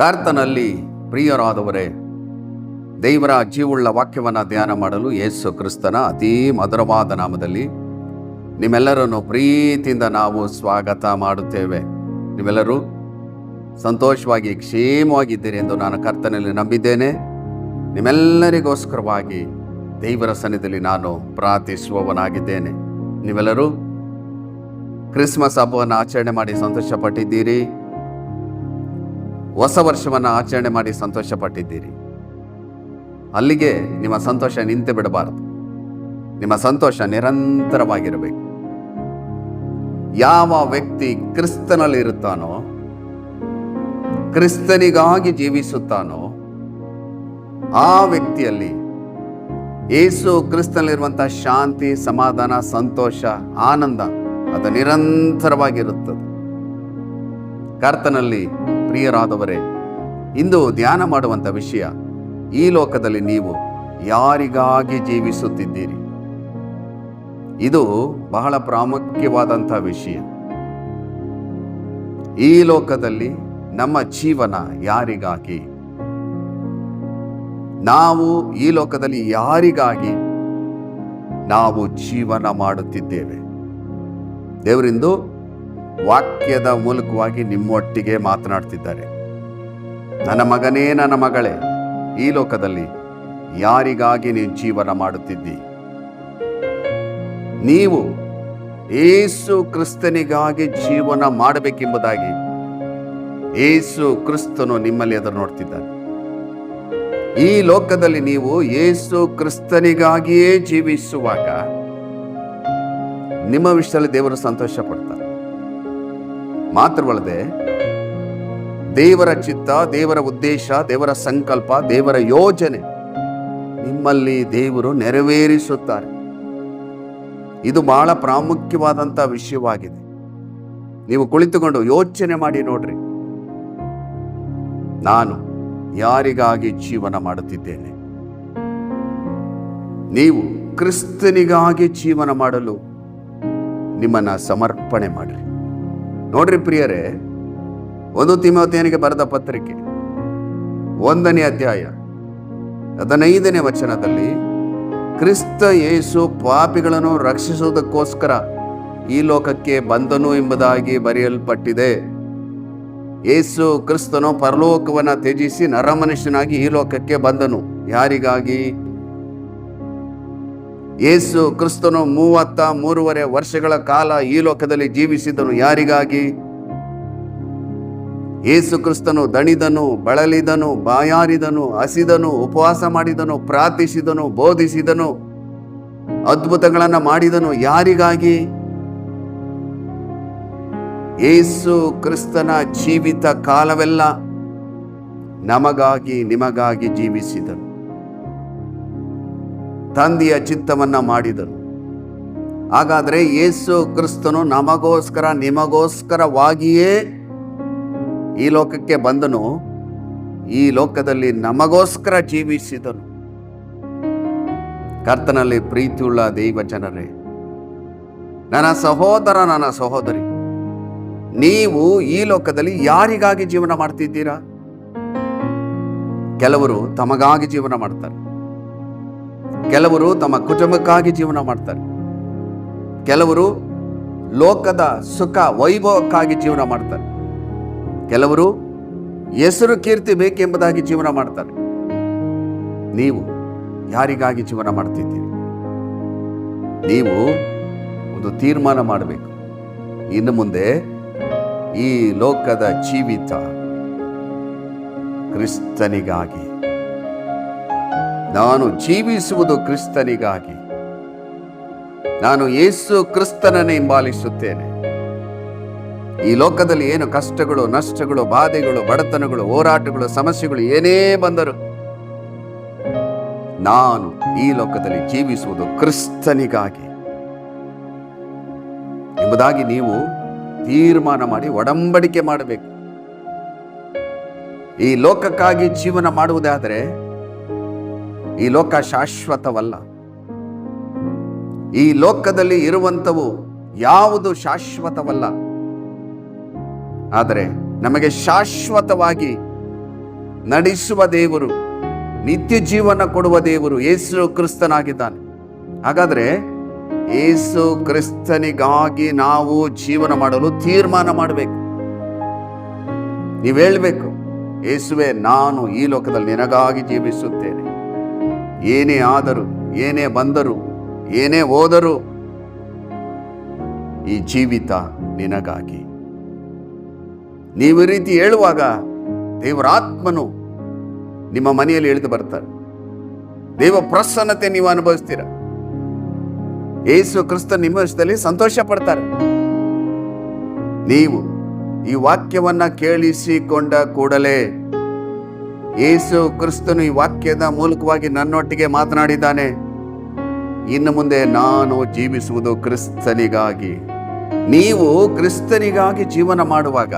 ಕರ್ತನಲ್ಲಿ ಪ್ರಿಯರಾದವರೇ, ದೇವರ ಜೀವುಳ್ಳ ವಾಕ್ಯವನ್ನು ಧ್ಯಾನ ಮಾಡಲು ಯೇಸು ಕ್ರಿಸ್ತನ ಅತೀ ಮಧುರವಾದ ನಾಮದಲ್ಲಿ ನಿಮ್ಮೆಲ್ಲರನ್ನು ಪ್ರೀತಿಯಿಂದ ನಾವು ಸ್ವಾಗತ ಮಾಡುತ್ತೇವೆ. ನೀವೆಲ್ಲರೂ ಸಂತೋಷವಾಗಿ ಕ್ಷೇಮವಾಗಿದ್ದೀರಿ ಎಂದು ನಾನು ಕರ್ತನಲ್ಲಿ ನಂಬಿದ್ದೇನೆ. ನಿಮ್ಮೆಲ್ಲರಿಗೋಸ್ಕರವಾಗಿ ದೇವರ ಸನ್ನಿಧಿಯಲ್ಲಿ ನಾನು ಪ್ರಾರ್ಥಿಸುವವನಾಗಿದ್ದೇನೆ. ನೀವೆಲ್ಲರೂ ಕ್ರಿಸ್ಮಸ್ ಹಬ್ಬವನ್ನು ಆಚರಣೆ ಮಾಡಿ ಸಂತೋಷಪಟ್ಟಿದ್ದೀರಿ. ಹೊಸ ವರ್ಷವನ್ನು ಆಚರಣೆ ಮಾಡಿ ಸಂತೋಷಪಟ್ಟಿದ್ದೀರಿ. ಅಲ್ಲಿಗೆ ನಿಮ್ಮ ಸಂತೋಷ ನಿಂತು ಬಿಡಬಾರದು. ನಿಮ್ಮ ಸಂತೋಷ ನಿರಂತರವಾಗಿರಬೇಕು. ಯಾವ ವ್ಯಕ್ತಿ ಕ್ರಿಸ್ತನಲ್ಲಿರುತ್ತಾನೋ, ಕ್ರಿಸ್ತನಿಗಾಗಿ ಜೀವಿಸುತ್ತಾನೋ, ಆ ವ್ಯಕ್ತಿಯಲ್ಲಿ ಯೇಸು ಕ್ರಿಸ್ತನಲ್ಲಿರುವಂಥ ಶಾಂತಿ, ಸಮಾಧಾನ, ಸಂತೋಷ, ಆನಂದ ಅದು ನಿರಂತರವಾಗಿರುತ್ತದೆ. ಕರ್ತನಲ್ಲಿ ಪ್ರಿಯರಾದವರೇ, ಇಂದು ಧ್ಯಾನ ಮಾಡುವಂಥ ವಿಷಯ, ಈ ಲೋಕದಲ್ಲಿ ನೀವು ಯಾರಿಗಾಗಿ ಜೀವಿಸುತ್ತಿದ್ದೀರಿ? ಇದು ಬಹಳ ಪ್ರಾಮುಖ್ಯವಾದಂಥ ವಿಷಯ. ಈ ಲೋಕದಲ್ಲಿ ನಮ್ಮ ಜೀವನ ಯಾರಿಗಾಗಿ? ನಾವು ಈ ಲೋಕದಲ್ಲಿ ಯಾರಿಗಾಗಿ ನಾವು ಜೀವನ ಮಾಡುತ್ತಿದ್ದೇವೆ? ದೇವರಿಂದು ವಾಕ್ಯದ ಮೂಲಕವಾಗಿ ನಿಮ್ಮೊಟ್ಟಿಗೆ ಮಾತನಾಡ್ತಿದ್ದಾರೆ. ನನ್ನ ಮಗನೇ, ನನ್ನ ಮಗಳೇ, ಈ ಲೋಕದಲ್ಲಿ ಯಾರಿಗಾಗಿ ನೀವು ಜೀವನ ಮಾಡುತ್ತಿದ್ದಿ? ನೀವು ಯೇಸು ಕ್ರಿಸ್ತನಿಗಾಗಿ ಜೀವನ ಮಾಡಬೇಕೆಂಬುದಾಗಿ ಯೇಸು ಕ್ರಿಸ್ತನು ನಿಮ್ಮಲ್ಲಿ ಎದುರು ನೋಡ್ತಿದ್ದಾನೆ. ಈ ಲೋಕದಲ್ಲಿ ನೀವು ಯೇಸು ಕ್ರಿಸ್ತನಿಗಾಗಿಯೇ ಜೀವಿಸುವಾಗ ನಿಮ್ಮ ವಿಷಯದಲ್ಲಿ ದೇವರು ಸಂತೋಷ ಪಡ್ತಾರೆ. ಮಾತ್ರವಲ್ಲದೆ ದೇವರ ಚಿತ್ತ, ದೇವರ ಉದ್ದೇಶ, ದೇವರ ಸಂಕಲ್ಪ, ದೇವರ ಯೋಜನೆ ನಿಮ್ಮಲ್ಲಿ ದೇವರು ನೆರವೇರಿಸುತ್ತಾರೆ. ಇದು ಬಹಳ ಪ್ರಾಮುಖ್ಯವಾದಂಥ ವಿಷಯವಾಗಿದೆ. ನೀವು ಕುಳಿತುಕೊಂಡು ಯೋಚನೆ ಮಾಡಿ ನೋಡ್ರಿ, ನಾನು ಯಾರಿಗಾಗಿ ಜೀವನ ಮಾಡುತ್ತಿದ್ದೇನೆ? ನೀವು ಕ್ರಿಸ್ತನಿಗಾಗಿ ಜೀವನ ಮಾಡಲು ನಿಮ್ಮನ್ನ ಸಮರ್ಪಣೆ ಮಾಡ್ರಿ. ನೋಡ್ರಿ ಪ್ರಿಯರೇ, 1 ತಿಮೋಥೆಯನಿಗೆ ಬರೆದ ಪತ್ರಿಕೆ 1ನೇ ಅಧ್ಯಾಯ 15ನೇ ವಚನದಲ್ಲಿ, ಕ್ರಿಸ್ತ ಯೇಸು ಪಾಪಿಗಳನ್ನು ರಕ್ಷಿಸುವುದಕ್ಕೋಸ್ಕರ ಈ ಲೋಕಕ್ಕೆ ಬಂದನು ಎಂಬುದಾಗಿ ಬರೆಯಲ್ಪಟ್ಟಿದೆ. ಯೇಸು ಕ್ರಿಸ್ತನು ಪರಲೋಕವನ್ನು ತ್ಯಜಿಸಿ ನರಮನುಷ್ಯನಾಗಿ ಈ ಲೋಕಕ್ಕೆ ಬಂದನು. ಯಾರಿಗಾಗಿ? ಯೇಸು ಕ್ರಿಸ್ತನು 33 ವರ್ಷಗಳ ಕಾಲ ಈ ಲೋಕದಲ್ಲಿ ಜೀವಿಸಿದನು. ಯಾರಿಗಾಗಿ? ಯೇಸು ಕ್ರಿಸ್ತನು ದಣಿದನು, ಬಳಲಿದನು, ಬಾಯಾರಿದನು, ಹಸಿದನು, ಉಪವಾಸ ಮಾಡಿದನು, ಪ್ರಾರ್ಥಿಸಿದನು, ಬೋಧಿಸಿದನು, ಅದ್ಭುತಗಳನ್ನು ಮಾಡಿದನು. ಯಾರಿಗಾಗಿ? ಯೇಸು ಕ್ರಿಸ್ತನ ಜೀವಿತ ಕಾಲವೆಲ್ಲ ನಮಗಾಗಿ, ನಿಮಗಾಗಿ ಜೀವಿಸಿದನು. ತಂದೆಯ ಚಿತ್ತವನ್ನ ಮಾಡಿದನು. ಹಾಗಾದ್ರೆ ಯೇಸು ಕ್ರಿಸ್ತನು ನಮಗೋಸ್ಕರ, ನಿಮಗೋಸ್ಕರವಾಗಿಯೇ ಈ ಲೋಕಕ್ಕೆ ಬಂದನು. ಈ ಲೋಕದಲ್ಲಿ ನಮಗೋಸ್ಕರ ಜೀವಿಸಿದನು. ಕರ್ತನಲ್ಲಿ ಪ್ರೀತಿಯುಳ್ಳ ದೈವ ಜನರೇ, ನನ್ನ ಸಹೋದರ, ನನ್ನ ಸಹೋದರಿ, ನೀವು ಈ ಲೋಕದಲ್ಲಿ ಯಾರಿಗಾಗಿ ಜೀವನ ಮಾಡ್ತಿದ್ದೀರಾ? ಕೆಲವರು ತಮಗಾಗಿ ಜೀವನ ಮಾಡ್ತಾರೆ. ಕೆಲವರು ತಮ್ಮ ಕುಟುಂಬಕ್ಕಾಗಿ ಜೀವನ ಮಾಡ್ತಾರೆ. ಕೆಲವರು ಲೋಕದ ಸುಖ ವೈಭವಕ್ಕಾಗಿ ಜೀವನ ಮಾಡ್ತಾರೆ. ಕೆಲವರು ಹೆಸರು ಕೀರ್ತಿ ಬೇಕೆಂಬುದಾಗಿ ಜೀವನ ಮಾಡ್ತಾರೆ. ನೀವು ಯಾರಿಗಾಗಿ ಜೀವನ ಮಾಡ್ತಿದ್ದೀರಿ? ನೀವು ಒಂದು ತೀರ್ಮಾನ ಮಾಡಬೇಕು. ಇನ್ನು ಮುಂದೆ ಈ ಲೋಕದ ಜೀವಿತ ಕ್ರಿಸ್ತನಿಗಾಗಿ. ನಾನು ಜೀವಿಸುವುದು ಕ್ರಿಸ್ತನಿಗಾಗಿ. ನಾನು ಯೇಸು ಕ್ರಿಸ್ತನನ್ನೇ ಹಿಂಬಾಲಿಸುತ್ತೇನೆ. ಈ ಲೋಕದಲ್ಲಿ ಏನು ಕಷ್ಟಗಳು, ನಷ್ಟಗಳು, ಬಾಧೆಗಳು, ಬಡತನಗಳು, ಹೋರಾಟಗಳು, ಸಮಸ್ಯೆಗಳು ಏನೇ ಬಂದರು, ನಾನು ಈ ಲೋಕದಲ್ಲಿ ಜೀವಿಸುವುದು ಕ್ರಿಸ್ತನಿಗಾಗಿ ಎಂಬುದಾಗಿ ನೀವು ತೀರ್ಮಾನ ಮಾಡಿ ಒಡಂಬಡಿಕೆ ಮಾಡಬೇಕು. ಈ ಲೋಕಕ್ಕಾಗಿ ಜೀವನ ಮಾಡುವುದಾದರೆ ಈ ಲೋಕ ಶಾಶ್ವತವಲ್ಲ. ಈ ಲೋಕದಲ್ಲಿ ಇರುವಂಥವು ಯಾವುದು ಶಾಶ್ವತವಲ್ಲ. ಆದರೆ ನಮಗೆ ಶಾಶ್ವತವಾಗಿ ನಡೆಸುವ ದೇವರು, ನಿತ್ಯ ಜೀವನ ಕೊಡುವ ದೇವರು ಯೇಸು ಕ್ರಿಸ್ತನಾಗಿದ್ದಾನೆ. ಹಾಗಾದ್ರೆ ಯೇಸು ಕ್ರಿಸ್ತನಿಗಾಗಿ ನಾವು ಜೀವನ ಮಾಡಲು ತೀರ್ಮಾನ ಮಾಡಬೇಕು. ನೀವು ಹೇಳಬೇಕು, ಯೇಸುವೆ, ನಾನು ಈ ಲೋಕದಲ್ಲಿ ನಿನಗಾಗಿ ಜೀವಿಸುತ್ತೇನೆ. ಏನೇ ಆದರೂ, ಏನೇ ಬಂದರೂ, ಏನೇ ಹೋದರೂ ಈ ಜೀವಿತ ನಿನಗಾಗಿ. ನೀವು ಈ ರೀತಿ ಹೇಳುವಾಗ ದೇವರಾತ್ಮನು ನಿಮ್ಮ ಮನೆಯಲ್ಲಿ ಇಳಿದು ಬರ್ತಾರೆ. ದೇವ ಪ್ರಸನ್ನತೆ ನೀವು ಅನುಭವಿಸ್ತೀರ. ಯೇಸು ಕ್ರಿಸ್ತ ನಿಮ್ಮ ವಿಷಯದಲ್ಲಿ ಸಂತೋಷ ಪಡ್ತಾರೆ. ನೀವು ಈ ವಾಕ್ಯವನ್ನ ಕೇಳಿಸಿಕೊಂಡ ಕೂಡಲೇ ಯೇಸು ಕ್ರಿಸ್ತನು ಈ ವಾಕ್ಯದ ಮೂಲಕವಾಗಿ ನನ್ನೊಟ್ಟಿಗೆ ಮಾತನಾಡಿದ್ದಾನೆ. ಇನ್ನು ಮುಂದೆ ನಾನು ಜೀವಿಸುವುದು ಕ್ರಿಸ್ತನಿಗಾಗಿ. ನೀವು ಕ್ರಿಸ್ತನಿಗಾಗಿ ಜೀವನ ಮಾಡುವಾಗ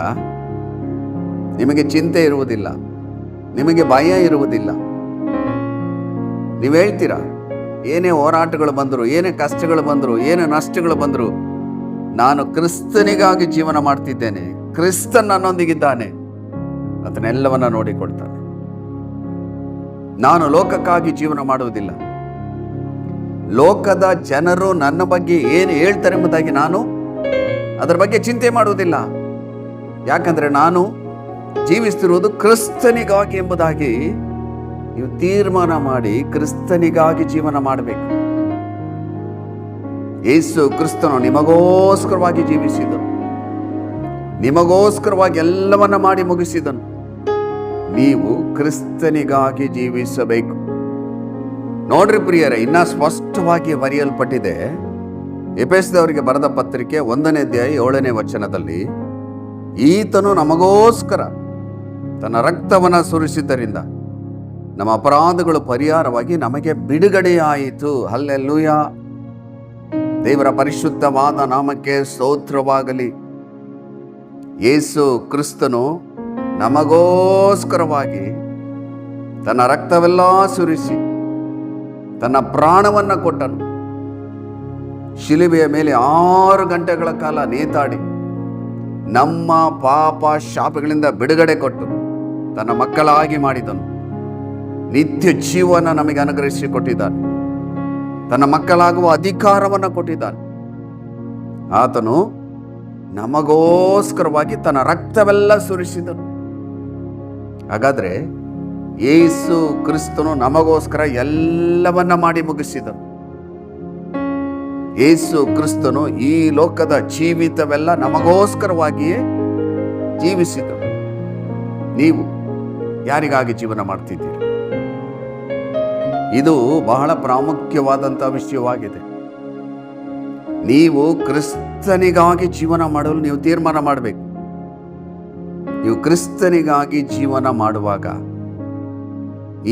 ನಿಮಗೆ ಚಿಂತೆ ಇರುವುದಿಲ್ಲ, ನಿಮಗೆ ಭಯ ಇರುವುದಿಲ್ಲ. ನೀವು ಹೇಳ್ತೀರಾ, ಏನೇ ಹೋರಾಟಗಳು ಬಂದರು, ಏನೇ ಕಷ್ಟಗಳು ಬಂದರು, ಏನೇ ನಷ್ಟಗಳು ಬಂದರು, ನಾನು ಕ್ರಿಸ್ತನಿಗಾಗಿ ಜೀವನ ಮಾಡ್ತಿದ್ದೇನೆ, ಕ್ರಿಸ್ತನ್ ನನ್ನೊಂದಿಗಿದ್ದಾನೆ, ಅದನ್ನೆಲ್ಲವನ್ನ ನೋಡಿಕೊಳ್ತಾನೆ. ನಾನು ಲೋಕಕ್ಕಾಗಿ ಜೀವನ ಮಾಡುವುದಿಲ್ಲ. ಲೋಕದ ಜನರು ನನ್ನ ಬಗ್ಗೆ ಏನು ಹೇಳ್ತಾರೆ ಎಂಬುದಾಗಿ ನಾನು ಅದರ ಬಗ್ಗೆ ಚಿಂತೆ ಮಾಡುವುದಿಲ್ಲ. ಯಾಕಂದ್ರೆ ನಾನು ಜೀವಿಸ್ತಿರುವುದು ಕ್ರಿಸ್ತನಿಗಾಗಿ ಎಂಬುದಾಗಿ ನೀವು ತೀರ್ಮಾನ ಮಾಡಿ ಕ್ರಿಸ್ತನಿಗಾಗಿ ಜೀವನ ಮಾಡಬೇಕು. ಯೇಸು ಕ್ರಿಸ್ತನು ನಿಮಗೋಸ್ಕರವಾಗಿ ಜೀವಿಸಿದನು, ನಿಮಗೋಸ್ಕರವಾಗಿ ಎಲ್ಲವನ್ನ ಮಾಡಿ ಮುಗಿಸಿದನು. ನೀವು ಕ್ರಿಸ್ತನಿಗಾಗಿ ಜೀವಿಸಬೇಕು. ನೋಡ್ರಿ ಪ್ರಿಯರೇ, ಇನ್ನ ಸ್ಪಷ್ಟವಾಗಿ ಬರೆಯಲ್ಪಟ್ಟಿದೆ. ಎಫೆಸದವರಿಗೆ ಬರೆದ ಪತ್ರಿಕೆ 1ನೇ ಅಧ್ಯಾಯ 7ನೇ ವಚನದಲ್ಲಿ, ಈತನು ನಮಗೋಸ್ಕರ ತನ್ನ ರಕ್ತವನ್ನ ಸುರಿಸಿದ್ದರಿಂದ ನಮ್ಮ ಅಪರಾಧಗಳು ಪರಿಹಾರವಾಗಿ ನಮಗೆ ಬಿಡುಗಡೆಯಾಯಿತು. ಹಲ್ಲೆಲೂಯಾ. ದೇವರ ಪರಿಶುದ್ಧವಾದ ನಾಮಕ್ಕೆ ಸ್ತೋತ್ರವಾಗಲಿ. ಯೇಸು ಕ್ರಿಸ್ತನು ನಮಗೋಸ್ಕರವಾಗಿ ತನ್ನ ರಕ್ತವೆಲ್ಲ ಸುರಿಸಿ ತನ್ನ ಪ್ರಾಣವನ್ನ ಕೊಟ್ಟನು. ಶಿಲುಬೆಯ ಮೇಲೆ 6 ಗಂಟೆಗಳ ಕಾಲ ನೇತಾಡಿ ನಮ್ಮ ಪಾಪ ಶಾಪಗಳಿಂದ ಬಿಡುಗಡೆ ಕೊಟ್ಟು ತನ್ನ ಮಕ್ಕಳಾಗಿ ಮಾಡಿದನು. ನಿತ್ಯ ಜೀವನ ನಮಗೆ ಅನುಗ್ರಹಿಸಿ ಕೊಟ್ಟಿದ್ದಾನೆ. ತನ್ನ ಮಕ್ಕಳಾಗುವ ಅಧಿಕಾರವನ್ನು ಕೊಟ್ಟಿದ್ದಾನೆ. ಆತನು ನಮಗೋಸ್ಕರವಾಗಿ ತನ್ನ ರಕ್ತವೆಲ್ಲ ಸುರಿಸಿದನು. ಹಾಗಾದ್ರೆ ಯೇಸು ಕ್ರಿಸ್ತನು ನಮಗೋಸ್ಕರ ಎಲ್ಲವನ್ನ ಮಾಡಿ ಮುಗಿಸಿದನು. ಯೇಸು ಕ್ರಿಸ್ತನು ಈ ಲೋಕದ ಜೀವಿತವೆಲ್ಲ ನಮಗೋಸ್ಕರವಾಗಿಯೇ ಜೀವಿಸಿದನು. ನೀವು ಯಾರಿಗಾಗಿ ಜೀವನ ಮಾಡ್ತಿದ್ದೀರಿ? ಇದು ಬಹಳ ಪ್ರಾಮುಖ್ಯವಾದಂತಹ ವಿಷಯವಾಗಿದೆ. ನೀವು ಕ್ರಿಸ್ತನಿಗಾಗಿ ಜೀವನ ಮಾಡಲು ನೀವು ತೀರ್ಮಾನ ಮಾಡಬೇಕು. ನೀವು ಕ್ರಿಸ್ತನಿಗಾಗಿ ಜೀವನ ಮಾಡುವಾಗ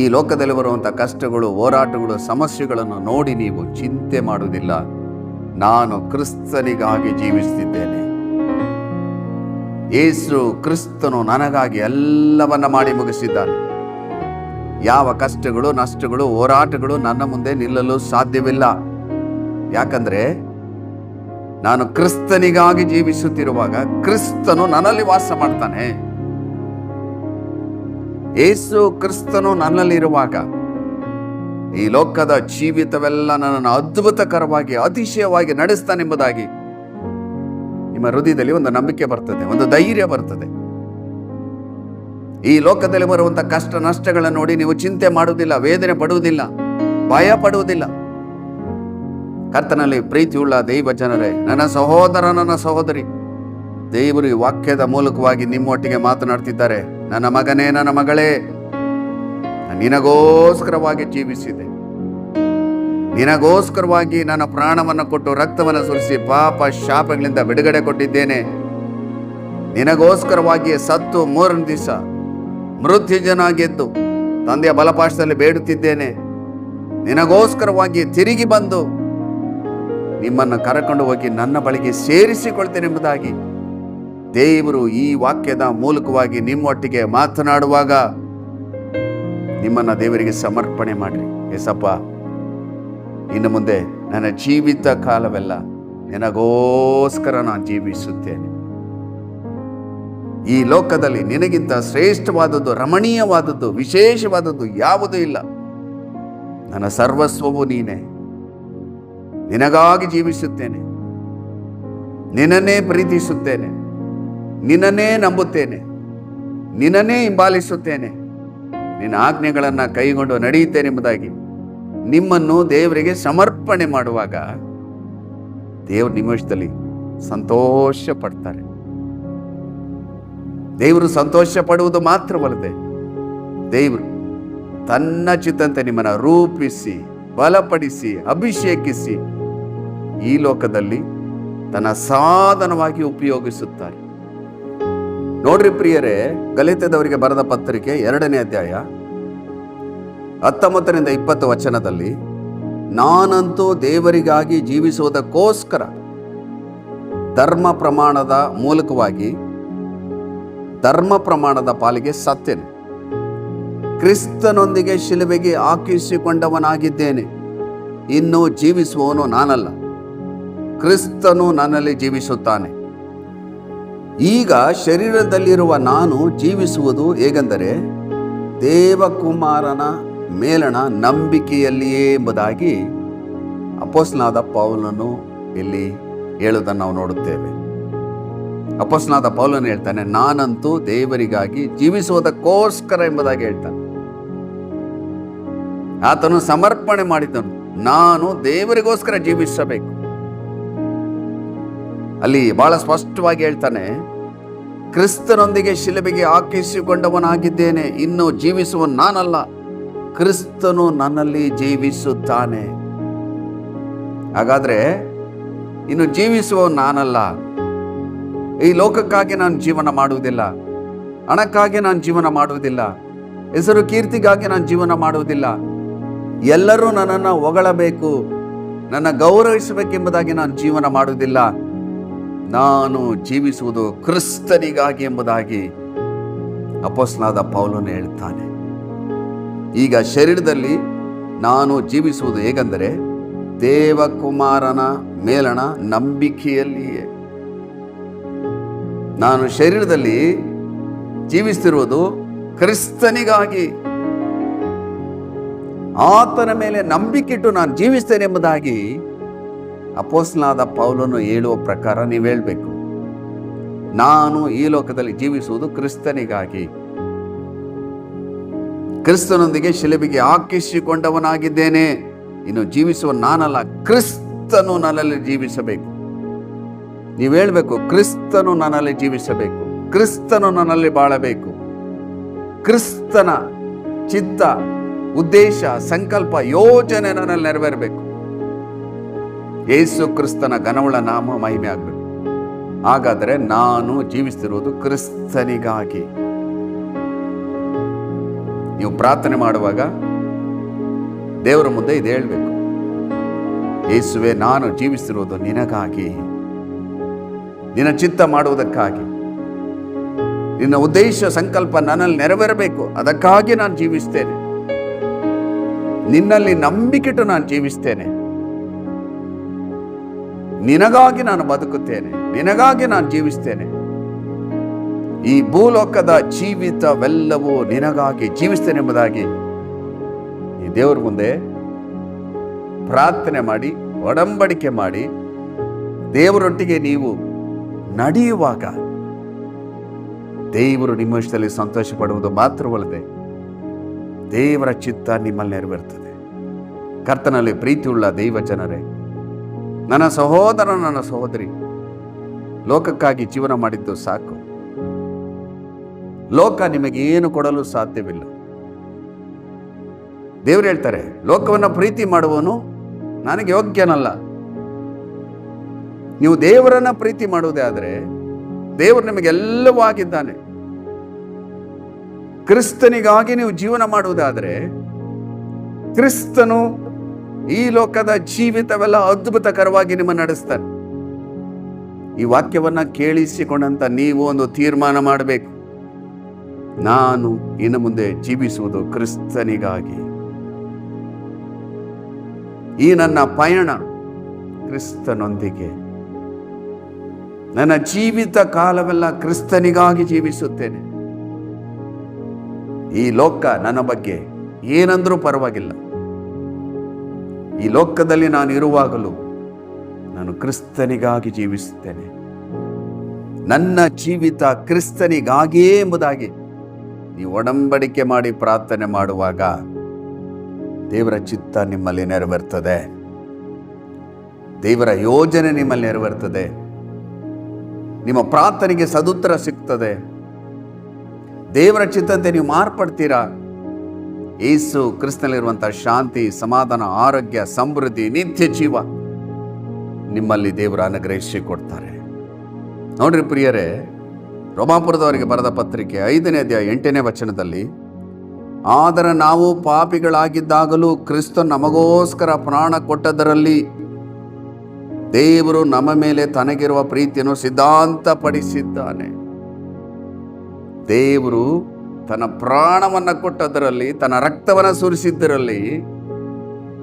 ಈ ಲೋಕದಲ್ಲಿ ಬರುವಂಥ ಕಷ್ಟಗಳು, ಹೋರಾಟಗಳು, ಸಮಸ್ಯೆಗಳನ್ನು ನೋಡಿ ನೀವು ಚಿಂತೆ ಮಾಡುವುದಿಲ್ಲ. ನಾನು ಕ್ರಿಸ್ತನಿಗಾಗಿ ಜೀವಿಸುತ್ತಿದ್ದೇನೆ. ಯೇಸು ಕ್ರಿಸ್ತನು ನನಗಾಗಿ ಎಲ್ಲವನ್ನ ಮಾಡಿ ಮುಗಿಸಿದ್ದಾನೆ. ಯಾವ ಕಷ್ಟಗಳು, ನಷ್ಟಗಳು, ಹೋರಾಟಗಳು ನನ್ನ ಮುಂದೆ ನಿಲ್ಲಲು ಸಾಧ್ಯವಿಲ್ಲ. ಯಾಕಂದ್ರೆ ನಾನು ಕ್ರಿಸ್ತನಿಗಾಗಿ ಜೀವಿಸುತ್ತಿರುವಾಗ ಕ್ರಿಸ್ತನು ನನ್ನಲ್ಲಿ ವಾಸ ಮಾಡ್ತಾನೆ. ಯೇಸು ಕ್ರಿಸ್ತನು ನನ್ನಲ್ಲಿರುವಾಗ ಈ ಲೋಕದ ಜೀವಿತವೆಲ್ಲ ನನ್ನನ್ನು ಅದ್ಭುತಕರವಾಗಿ, ಅತಿಶಯವಾಗಿ ನಡೆಸ್ತಾನೆಂಬುದಾಗಿ ನಿಮ್ಮ ಹೃದಯದಲ್ಲಿ ಒಂದು ನಂಬಿಕೆ ಬರ್ತದೆ, ಒಂದು ಧೈರ್ಯ ಬರ್ತದೆ. ಈ ಲೋಕದಲ್ಲಿ ಬರುವಂಥ ಕಷ್ಟ ನಷ್ಟಗಳನ್ನು ನೋಡಿ ನೀವು ಚಿಂತೆ ಮಾಡುವುದಿಲ್ಲ, ವೇದನೆ ಪಡುವುದಿಲ್ಲ, ಭಯ ಪಡುವುದಿಲ್ಲ. ಕರ್ತನಲ್ಲಿ ಪ್ರೀತಿಯುಳ್ಳ ದೈವ ಜನರೇ, ನನ್ನ ಸಹೋದರ, ನನ್ನ ಸಹೋದರಿ, ದೇವರು ಈ ವಾಕ್ಯದ ಮೂಲಕವಾಗಿ ನಿಮ್ಮೊಟ್ಟಿಗೆ ಮಾತನಾಡ್ತಿದ್ದಾರೆ. ನನ್ನ ಮಗನೇ, ನನ್ನ ಮಗಳೇ, ನಿನಗೋಸ್ಕರವಾಗಿ ಜೀವಿಸಿದೆ. ನಿನಗೋಸ್ಕರವಾಗಿ ನನ್ನ ಪ್ರಾಣವನ್ನು ಕೊಟ್ಟು ರಕ್ತವನ್ನು ಸುರಿಸಿ ಪಾಪ ಶಾಪಗಳಿಂದ ಬಿಡುಗಡೆ ಕೊಟ್ಟಿದ್ದೇನೆ. ನಿನಗೋಸ್ಕರವಾಗಿ ಸತ್ತು 3ನೇ ದಿವಸ ಮೃತ್ಯುಂಜಯನಾಗೆದ್ದು ತಂದೆಯ ಬಲಪಾಶದಲ್ಲಿ ಬೇಡುತ್ತಿದ್ದೇನೆ. ನಿನಗೋಸ್ಕರವಾಗಿ ತಿರುಗಿ ಬಂದು ನಿಮ್ಮನ್ನು ಕರಕೊಂಡು ಹೋಗಿ ನನ್ನ ಬಳಿಗೆ ಸೇರಿಸಿಕೊಳ್ತೇನೆಂಬುದಾಗಿ ದೇವರು ಈ ವಾಕ್ಯದ ಮೂಲಕವಾಗಿ ನಿಮ್ಮೊಟ್ಟಿಗೆ ಮಾತನಾಡುವಾಗ ನಿಮ್ಮನ್ನು ದೇವರಿಗೆ ಸಮರ್ಪಣೆ ಮಾಡಿರಿ. ಏಸಪ್ಪ, ಇನ್ನು ಮುಂದೆ ನನ್ನ ಜೀವಿತ ಕಾಲವೆಲ್ಲ ನಿನಗೋಸ್ಕರ ನಾನು ಜೀವಿಸುತ್ತೇನೆ. ಈ ಲೋಕದಲ್ಲಿ ನಿನಗಿಂತ ಶ್ರೇಷ್ಠವಾದದ್ದು, ರಮಣೀಯವಾದದ್ದು, ವಿಶೇಷವಾದದ್ದು ಯಾವುದೂ ಇಲ್ಲ. ನನ್ನ ಸರ್ವಸ್ವವು ನೀನೇ. ನಿನಗಾಗಿ ಜೀವಿಸುತ್ತೇನೆ, ನಿನ್ನನ್ನೇ ಪ್ರೀತಿಸುತ್ತೇನೆ, ನಿನ್ನನ್ನೇ ನಂಬುತ್ತೇನೆ, ನಿನ್ನನ್ನೇ ಹಿಂಬಾಲಿಸುತ್ತೇನೆ, ನಿನ್ನ ಆಜ್ಞೆಗಳನ್ನು ಕೈಗೊಂಡು ನಡೆಯುತ್ತೇನೆ ಎಂಬುದಾಗಿ ನಿಮ್ಮನ್ನು ದೇವರಿಗೆ ಸಮರ್ಪಣೆ ಮಾಡುವಾಗ ದೇವರು ನಿಮ್ಮ ವಿಷಯದಲ್ಲಿ ಸಂತೋಷ ಪಡ್ತಾರೆ. ದೇವರು ಸಂತೋಷ ಪಡುವುದು ಮಾತ್ರವಲ್ಲದೆ ದೇವರು ತನ್ನ ಚಿತ್ತಂತೆ ನಿಮ್ಮನ್ನು ರೂಪಿಸಿ, ಬಲಪಡಿಸಿ, ಅಭಿಷೇಕಿಸಿ ಈ ಲೋಕದಲ್ಲಿ ತನ್ನ ಸಾಧನವಾಗಿ ಉಪಯೋಗಿಸುತ್ತಾರೆ. ನೋಡ್ರಿ ಪ್ರಿಯರೇ, ಗಲಾತ್ಯದವರಿಗೆ ಬರೆದ ಪತ್ರಿಕೆ 2ನೇ ಅಧ್ಯಾಯ 19ರಿಂದ 20 ವಚನದಲ್ಲಿ, ನಾನಂತೂ ದೇವರಿಗಾಗಿ ಜೀವಿಸುವುದಕ್ಕೋಸ್ಕರ ಧರ್ಮ ಪ್ರಮಾಣದ ಮೂಲಕವಾಗಿ ಧರ್ಮ ಪ್ರಮಾಣದ ಪಾಲಿಗೆ ಸತ್ತೇನೆ. ಕ್ರಿಸ್ತನೊಂದಿಗೆ ಶಿಲುಬೆಗೆ ಹಾಕಿಸಿಕೊಂಡವನಾಗಿದ್ದೇನೆ. ಇನ್ನು ಜೀವಿಸುವವನು ನಾನಲ್ಲ, ಕ್ರಿಸ್ತನು ನನ್ನಲ್ಲಿ ಜೀವಿಸುತ್ತಾನೆ. ಈಗ ಶರೀರದಲ್ಲಿರುವ ನಾನು ಜೀವಿಸುವುದು ಹೇಗೆಂದರೆ ದೇವಕುಮಾರನ ಮೇಲಣ ನಂಬಿಕೆಯಲ್ಲಿಯೇ ಎಂಬುದಾಗಿ ಅಪೊಸ್ತಲನಾದ ಪೌಲನು ಇಲ್ಲಿ ಹೇಳುವುದನ್ನು ನಾವು ನೋಡುತ್ತೇವೆ. ಅಪೊಸ್ತಲನಾದ ಪೌಲನು ಹೇಳ್ತಾನೆ, ನಾನಂತೂ ದೇವರಿಗಾಗಿ ಜೀವಿಸುವುದಕ್ಕೋಸ್ಕರ ಎಂಬುದಾಗಿ ಹೇಳ್ತಾನೆ. ಆತನು ಸಮರ್ಪಣೆ ಮಾಡಿದನು, ನಾನು ದೇವರಿಗೋಸ್ಕರ ಜೀವಿಸಬೇಕು. ಅಲ್ಲಿ ಬಹಳ ಸ್ಪಷ್ಟವಾಗಿ ಹೇಳ್ತಾನೆ, ಕ್ರಿಸ್ತನೊಂದಿಗೆ ಶಿಲುಬೆಗೆ ಹಾಕಿಸಿಕೊಂಡವನಾಗಿದ್ದೇನೆ. ಇನ್ನು ಜೀವಿಸುವ ನಾನಲ್ಲ, ಕ್ರಿಸ್ತನು ನನ್ನಲ್ಲಿ ಜೀವಿಸುತ್ತಾನೆ. ಹಾಗಾದ್ರೆ ಇನ್ನು ಜೀವಿಸುವ ನಾನಲ್ಲ. ಈ ಲೋಕಕ್ಕಾಗಿ ನಾನು ಜೀವನ ಮಾಡುವುದಿಲ್ಲ, ಹಣಕ್ಕಾಗಿ ನಾನು ಜೀವನ ಮಾಡುವುದಿಲ್ಲ, ಹೆಸರು ಕೀರ್ತಿಗಾಗಿ ನಾನು ಜೀವನ ಮಾಡುವುದಿಲ್ಲ. ಎಲ್ಲರೂ ನನ್ನನ್ನು ಹೊಗಳಬೇಕು, ನನ್ನ ಗೌರವಿಸಬೇಕೆಂಬುದಾಗಿ ನಾನು ಜೀವನ ಮಾಡುವುದಿಲ್ಲ. ನಾನು ಜೀವಿಸುವುದು ಕ್ರಿಸ್ತನಿಗಾಗಿ ಎಂಬುದಾಗಿ ಅಪೊಸ್ತಲನಾದ ಪೌಲನು ಹೇಳ್ತಾನೆ. ಈಗ ಶರೀರದಲ್ಲಿ ನಾನು ಜೀವಿಸುವುದು ಹೇಗೆಂದರೆ ದೇವಕುಮಾರನ ಮೇಲಣ ನಂಬಿಕೆಯಲ್ಲಿಯೇ. ನಾನು ಶರೀರದಲ್ಲಿ ಜೀವಿಸುತ್ತಿರುವುದು ಕ್ರಿಸ್ತನಿಗಾಗಿ, ಆತನ ಮೇಲೆ ನಂಬಿಕೆಟ್ಟು ನಾನು ಜೀವಿಸ್ತೇನೆ ಎಂಬುದಾಗಿ ಅಪೊಸ್ತಲನಾದ ಪೌಲನು ಹೇಳುವ ಪ್ರಕಾರ ನೀವು ಹೇಳಬೇಕು. ನಾನು ಈ ಲೋಕದಲ್ಲಿ ಜೀವಿಸುವುದು ಕ್ರಿಸ್ತನಿಗಾಗಿ, ಕ್ರಿಸ್ತನೊಂದಿಗೆ ಶಿಲುಬೆಗೆ ಹಾಕಿಸಿಕೊಂಡವನಾಗಿದ್ದೇನೆ. ಇನ್ನು ಜೀವಿಸುವ ನಾನಲ್ಲ, ಕ್ರಿಸ್ತನು ನನ್ನಲ್ಲಿ ಜೀವಿಸಬೇಕು. ನೀವು ಹೇಳಬೇಕು, ಕ್ರಿಸ್ತನು ನನ್ನಲ್ಲಿ ಜೀವಿಸಬೇಕು, ಕ್ರಿಸ್ತನು ನನ್ನಲ್ಲಿ ಬಾಳಬೇಕು, ಕ್ರಿಸ್ತನ ಚಿತ್ತ, ಉದ್ದೇಶ, ಸಂಕಲ್ಪ, ಯೋಜನೆ ನನ್ನಲ್ಲಿ ನೆರವೇರಬೇಕು. ಯೇಸು ಕ್ರಿಸ್ತನ ಘನವುಳ್ಳ ನಾಮ ಮಹಿಮೆ ಆಗಬೇಕು. ಹಾಗಾದರೆ ನಾನು ಜೀವಿಸ್ತಿರುವುದು ಕ್ರಿಸ್ತನಿಗಾಗಿ. ನೀವು ಪ್ರಾರ್ಥನೆ ಮಾಡುವಾಗ ದೇವರ ಮುಂದೆ ಇದು ಹೇಳಬೇಕು, ಯೇಸುವೆ, ನಾನು ಜೀವಿಸ್ತಿರುವುದು ನಿನಗಾಗಿ, ನಿನ್ನ ಚಿತ್ತ ಮಾಡುವುದಕ್ಕಾಗಿ, ನಿನ್ನ ಉದ್ದೇಶ ಸಂಕಲ್ಪ ನನ್ನಲ್ಲಿ ನೆರವೇರಬೇಕು. ಅದಕ್ಕಾಗಿ ನಾನು ಜೀವಿಸ್ತೇನೆ, ನಿನ್ನಲ್ಲಿ ನಂಬಿಕೆಟ್ಟು ನಾನು ಜೀವಿಸ್ತೇನೆ, ನಿನಗಾಗಿ ನಾನು ಬದುಕುತ್ತೇನೆ, ನಿನಗಾಗಿ ನಾನು ಜೀವಿಸ್ತೇನೆ. ಈ ಭೂಲೋಕದ ಜೀವಿತವೆಲ್ಲವೂ ನಿನಗಾಗಿ ಜೀವಿಸ್ತೇನೆ ಎಂಬುದಾಗಿ ಈ ದೇವರ ಮುಂದೆ ಪ್ರಾರ್ಥನೆ ಮಾಡಿ, ಒಡಂಬಡಿಕೆ ಮಾಡಿ, ದೇವರೊಟ್ಟಿಗೆ ನೀವು ನಡೆಯುವಾಗ ದೇವರು ನಿಮ್ಮ ವಿಷಯದಲ್ಲಿ ಸಂತೋಷ ಪಡುವುದು ಮಾತ್ರವಲ್ಲದೆ ದೇವರ ಚಿತ್ತ ನಿಮ್ಮಲ್ಲಿ ನೆರವೇರುತ್ತದೆ. ಕರ್ತನಲ್ಲಿ ಪ್ರೀತಿಯುಳ್ಳ ದೈವ ಜನರೇ, ನನ್ನ ಸಹೋದರ, ನನ್ನ ಸಹೋದರಿ, ಲೋಕಕ್ಕಾಗಿ ಜೀವನ ಮಾಡಿದ್ದು ಸಾಕು. ಲೋಕ ನಿಮಗೆ ಏನು ಕೊಡಲು ಸಾಧ್ಯವಿಲ್ಲ. ದೇವರು ಹೇಳ್ತಾರೆ, ಲೋಕವನ್ನು ಪ್ರೀತಿ ಮಾಡುವವನು ನನಗೆ ಯೋಗ್ಯನಲ್ಲ. ನೀವು ದೇವರನ್ನ ಪ್ರೀತಿ ಮಾಡುವುದೇ ಆದರೆ ದೇವರು ನಿಮಗೆಲ್ಲವೂ ಆಗಿದ್ದಾನೆ. ಕ್ರಿಸ್ತನಿಗಾಗಿ ನೀವು ಜೀವನ ಮಾಡುವುದಾದರೆ ಕ್ರಿಸ್ತನು ಈ ಲೋಕದ ಜೀವಿತವೆಲ್ಲ ಅದ್ಭುತಕರವಾಗಿ ನಿಮ್ಮ ನಡೆಸ್ತಾನೆ. ಈ ವಾಕ್ಯವನ್ನ ಕೇಳಿಸಿಕೊಂಡಂತ ನೀವು ಒಂದು ತೀರ್ಮಾನ ಮಾಡಬೇಕು, ನಾನು ಇನ್ನು ಮುಂದೆ ಜೀವಿಸುವುದು ಕ್ರಿಸ್ತನಿಗಾಗಿ. ಈ ನನ್ನ ಪಯಣ ಕ್ರಿಸ್ತನೊಂದಿಗೆ. ನನ್ನ ಜೀವಿತ ಕಾಲವೆಲ್ಲ ಕ್ರಿಸ್ತನಿಗಾಗಿ ಜೀವಿಸುತ್ತೇನೆ. ಈ ಲೋಕ ನನ್ನ ಬಗ್ಗೆ ಏನಂದ್ರೂ ಪರವಾಗಿಲ್ಲ. ಈ ಲೋಕದಲ್ಲಿ ನಾನು ಇರುವಾಗಲೂ ನಾನು ಕ್ರಿಸ್ತನಿಗಾಗಿ ಜೀವಿಸುತ್ತೇನೆ. ನನ್ನ ಜೀವಿತ ಕ್ರಿಸ್ತನಿಗಾಗಿಯೇ ಎಂಬುದಾಗಿ ನೀವು ಒಡಂಬಡಿಕೆ ಮಾಡಿ ಪ್ರಾರ್ಥನೆ ಮಾಡುವಾಗ ದೇವರ ಚಿತ್ತ ನಿಮ್ಮಲ್ಲಿ ನೆರವೇರ್ತದೆ. ದೇವರ ಯೋಜನೆ ನಿಮ್ಮಲ್ಲಿ ನೆರವೇರ್ತದೆ. ನಿಮ್ಮ ಪ್ರಾರ್ಥನೆಗೆ ಸದುತ್ತರ ಸಿಗ್ತದೆ. ದೇವರ ಚಿತ್ತಂತೆ ನೀವು ಮಾರ್ಪಡ್ತೀರಾ. ಯೇಸು ಕ್ರಿಸ್ತನಲ್ಲಿರುವಂತಹ ಶಾಂತಿ, ಸಮಾಧಾನ, ಆರೋಗ್ಯ, ಸಮೃದ್ಧಿ, ನಿತ್ಯ ಜೀವ ನಿಮ್ಮಲ್ಲಿ ದೇವರು ಅನುಗ್ರಹಿಸಿ ಕೊಡ್ತಾರೆ. ನೋಡ್ರಿ ಪ್ರಿಯರೇ, ರೋಮಾಪುರದವರಿಗೆ ಬರೆದ ಪತ್ರಿಕೆ 5ನೇ ಅಧ್ಯಾಯ 8ನೇ ವಚನದಲ್ಲಿ, ಆದರೆ ನಾವು ಪಾಪಿಗಳಾಗಿದ್ದಾಗಲೂ ಕ್ರಿಸ್ತ ನಮಗೋಸ್ಕರ ಪ್ರಾಣ ಕೊಟ್ಟದರಲ್ಲಿ ದೇವರು ನಮ್ಮ ಮೇಲೆ ತನಗಿರುವ ಪ್ರೀತಿಯನ್ನು ಸಿದ್ಧಾಂತಪಡಿಸಿದ್ದಾನೆ. ದೇವರು ತನ್ನ ಪ್ರಾಣವನ್ನು ಕೊಟ್ಟದರಲ್ಲಿ, ತನ್ನ ರಕ್ತವನ್ನು ಸುರಿಸಿದ್ದರಲ್ಲಿ